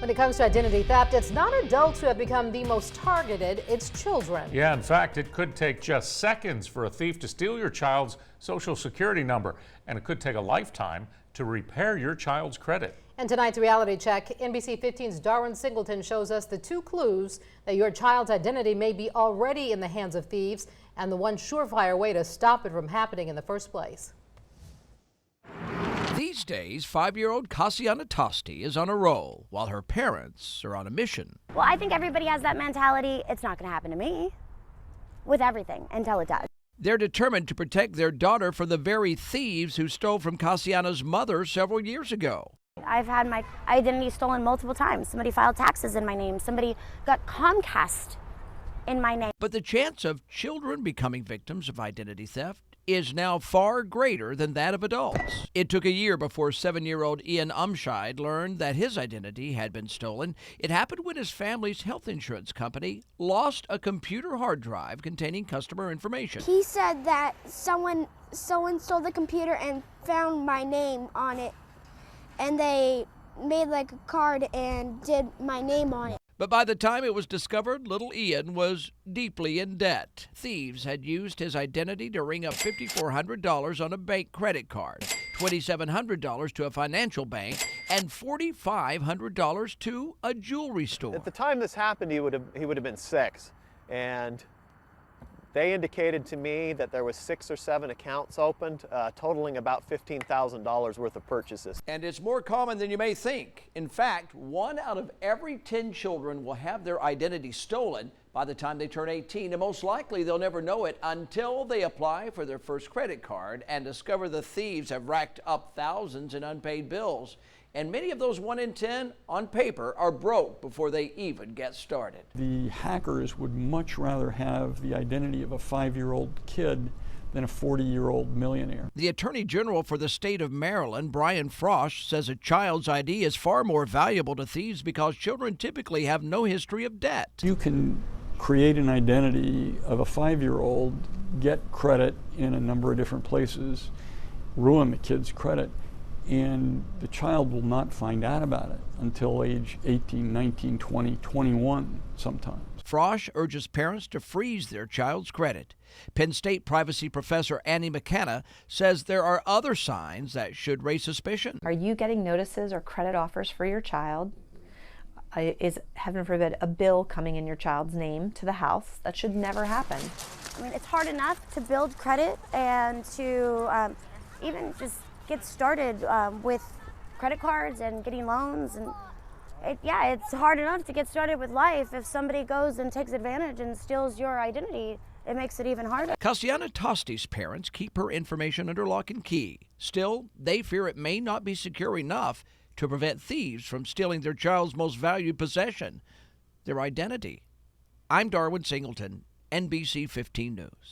When it comes to identity theft, it's not adults who have become the most targeted, it's children. Yeah, in fact, it could take just seconds for a thief to steal your child's social security number, and it could take a lifetime to repair your child's credit. And tonight's reality check, NBC 15's Darwin Singleton shows us the 2 clues that your child's identity may be already in the hands of thieves and the one surefire way to stop it from happening in the first place. These days, 5-year-old Kassiana Tosti is on a roll while her parents are on a mission. Well, I think everybody has that mentality. It's not going to happen to me with everything until it does. They're determined to protect their daughter from the very thieves who stole from Kassiana's mother several years ago. I've had my identity stolen multiple times. Somebody filed taxes in my name. Somebody got Comcast in my name. But the chance of children becoming victims of identity theft is now far greater than that of adults. It took a year before 7-year-old Ian Umscheid learned that his identity had been stolen. It happened when his family's health insurance company lost a computer hard drive containing customer information. He said that someone stole the computer and found my name on it, and they made like a card and did my name on it. But by the time it was discovered, little Ian was deeply in debt. Thieves had used his identity to ring up $5,400 on a bank credit card, $2,700 to a financial bank, and $4,500 to a jewelry store. At the time this happened, he would have been 6, and they indicated to me that there was 6 or 7 accounts opened, totaling about $15,000 worth of purchases. And it's more common than you may think. In fact, 1 out of every 10 children will have their identity stolen by the time they turn 18, and most likely they'll never know it until they apply for their first credit card and discover the thieves have racked up thousands in unpaid bills. And many of those 1 in 10 on paper are broke before they even get started. The hackers would much rather have the identity of a 5-year-old kid than a 40-year-old millionaire. The Attorney General for the state of Maryland, Brian Frosch, says a child's ID is far more valuable to thieves because children typically have no history of debt. You can create an identity of a 5-year-old, get credit in a number of different places, ruin the kid's credit, and the child will not find out about it until age 18, 19, 20, 21 sometimes. Frosch urges parents to freeze their child's credit. Penn State privacy professor Annie McKenna says there are other signs that should raise suspicion. Are you getting notices or credit offers for your child? Is, heaven forbid, a bill coming in your child's name to the house? That should never happen. I mean, it's hard enough to build credit and to even just get started with credit cards and getting loans, and it's hard enough to get started with life. If somebody goes and takes advantage and steals your identity, it makes it even harder. Kassiana Tosti's parents keep her information under lock and key. Still, they fear it may not be secure enough to prevent thieves from stealing their child's most valued possession, their identity. I'm Darwin Singleton, NBC 15 News.